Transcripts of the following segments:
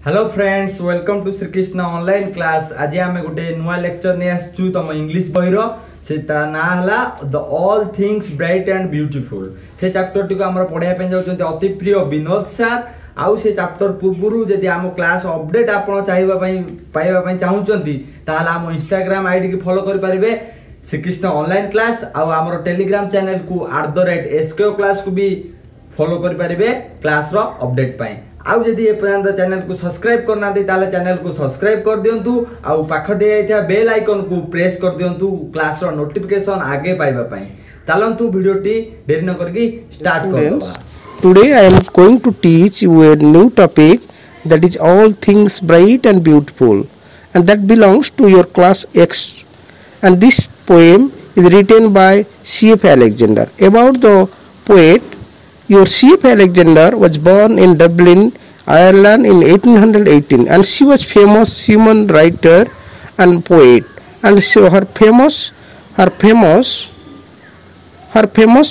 Hello friends, welcome to Shrikrishna online class. आज आम गोटे नुआ लेक्चर नहीं आसचु तुम इंग्लिश बहिर से ना हला the all things bright and beautiful. से चैप्टर टी को पढ़ाई जाऊँ अति प्रिय विनोद सार। आउ से चैप्टर पूर्व जदि आम क्लास अपडेट आप पाइबा चाहूँगी ताल आम इंस्टाग्राम आईडी की फॉलो करेंगे श्रीकृष्ण ऑनलाइन क्लास। आम टेलीग्राम चैनल को @SKO क्लास को भी फॉलो करेंगे क्लास रो अपडेट पाई। आउ जदि ए पर्यंत चैनल को सब्सक्राइब करना ताले चैनल को सब्सक्राइब कर दियंतु। आउ पाख दिया बेल आइकन को प्रेस कर दियंतु क्लास रो नोटिफिकेशन आगे पाइबा पई। तालंतु वीडियो टी देरी न करके स्टार्ट करबा। Today I am going to teach you a new topic, that is all things bright and beautiful, and that belongs to your class X. And this poem is written by C.F. Alexander. About the poet, your C.F. Alexander was born in Dublin, Ireland in 1818, and she was famous human writer and poet. And so her famous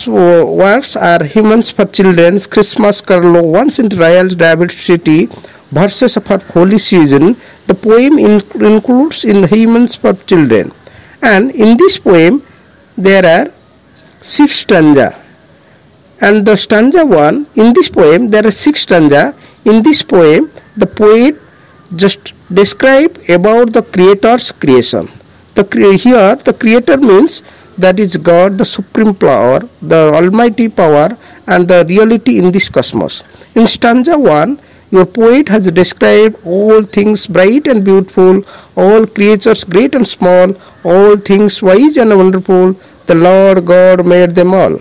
works are Hymns for Children, Christmas Carol, Once in Royal David City, Verses of Her Holy Season. The poem includes in Hymns for Children, and in this poem there are 6 stanzas. And the stanza 1, in this poem there are 6 stanzas. In this poem the poet just describe about the creator's creation. Here the creator means that is God, the supreme power, the almighty power, and the reality in this cosmos. In stanza 1, your poet has described all things bright and beautiful, all creatures great and small, all things wise and wonderful. The Lord God made them all.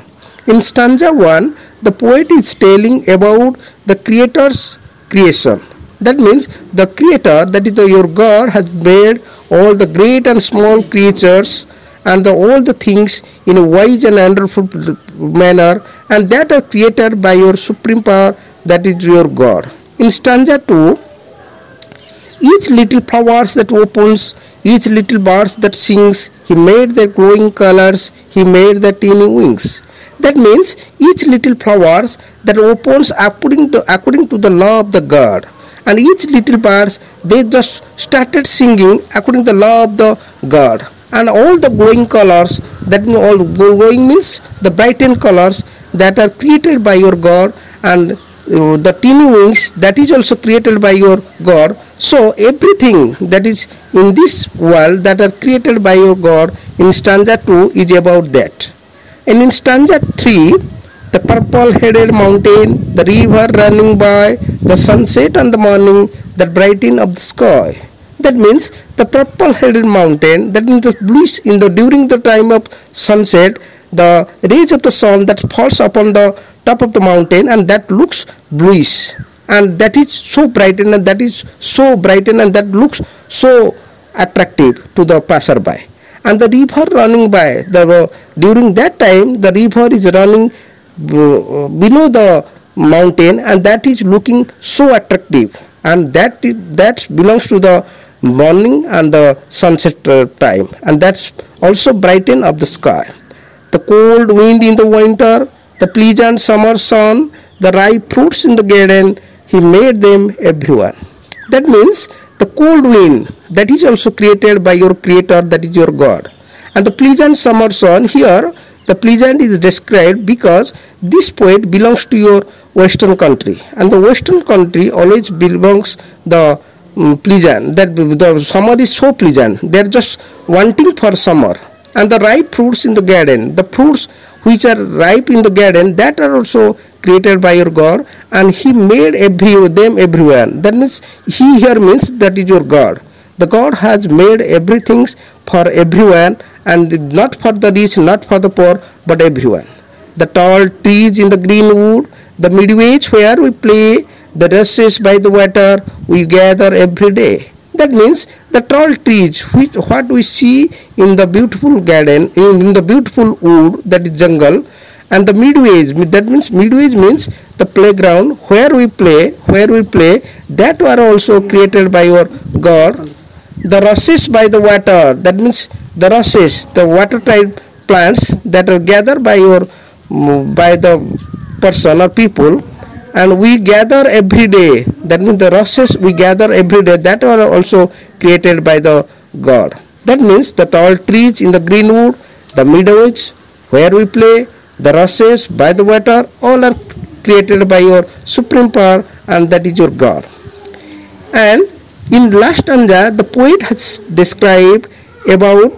In stanza 1, the poet is telling about the creator's creation. That means the creator, that is your God, has made all the great and small creatures and all the things in a wise and wonderful manner, and that are created by your supreme power, that is your God. In stanza 2, each little flowers that opens, each little birds that sings, he made their glowing colors, he made the teeny wings. That means each little flowers that opens according to the law of the God, and each little birds they just started singing according to the law of the God. And all the glowing colors, that all glowing means the brightened colors that are created by your God, and the teeny wings that is also created by your God. So everything that is in this world that are created by your God in stanza 2 is about that. And in stanza 3, the purple-headed mountain, the river running by, the sunset and the morning, the brightening of the sky. That means the purple-headed mountain, that means the bluish during the time of sunset, the rays of the sun that falls upon the top of the mountain, and that looks bluish, and that is so brightened, and that is so brightened, and that looks so attractive to the passerby. And the river running by, during that time the river is running below the mountain, and that is looking so attractive, and that belongs to the morning and the sunset time, and that's also brighten of the sky. The cold wind in the winter, the pleasant summer sun, the ripe fruits in the garden, he made them everyone. That means the cold wind that is also created by your creator, that is your God. And the pleasant summer sun, here the pleasant is described because this poet belongs to your western country, and the western country always belongs the pleasant, that the summer is so pleasant, they are just wanting for summer. And the ripe fruits in the garden, the fruits which are ripe in the garden, that are also created by your God, and he made them everyone. That means he here means that is your God. The God has made everything for everyone, and not for the rich, not for the poor, but everyone. The tall trees in the green wood, the midway where we play, the rushes by the water we gather every day. That means the tall trees, what we see in the beautiful garden, in the beautiful wood, that is jungle, and the midways, that means midways means the playground where we play, that were also created by your God. The rushes by the water, that means the rushes, the water type plants that are gathered by the person or people, and we gather every day. That means the rushes we gather every day, that are also created by the God. That means the tall trees in the greenwood, the meadows where we play, the rushes by the water, all are created by your supreme power, and that is your God. And in last stanza, the poet has described about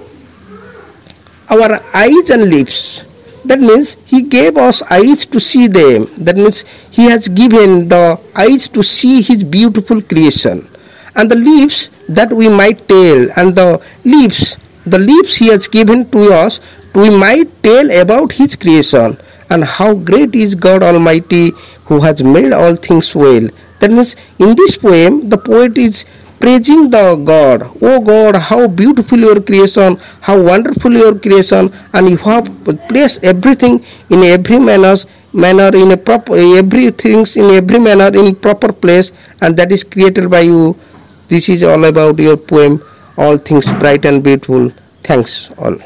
our eyes and lips. That means he gave us eyes to see them. That means he has given the eyes to see his beautiful creation, and the lips that we might tell, and the lips he has given to us, we might tell about his creation and how great is God Almighty who has made all things well. That means in this poem the poet is praising the God. Oh God, how beautiful your creation, how wonderful your creation, and you have placed everything in every manner in a proper everything in every manner in proper place, and that is created by you. This is all about your poem, All Things Bright and Beautiful. Thanks all.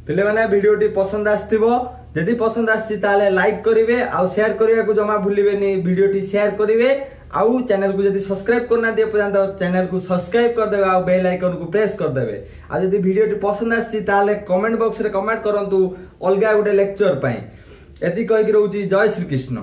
पिले माने भिडियोटी पसंद आस्थिबो जदि पसंद आछि ताले like करिवे आ share करिया को जमा भूलिबेनी भिडियोटी शेयर करिवे आ चैनल को जदि सब्सक्राइब करना दिए पर्यंत चैनल को सब्सक्राइब कर देबे आ बेल आइकन को प्रेस कर देबे आ जदि भिडियोटी पसंद आछि ताले कमेंट बॉक्स रे कमेंट करंतु अलगा गुटे लेक्चर पई एति कहि कि रहउची जय श्री कृष्ण।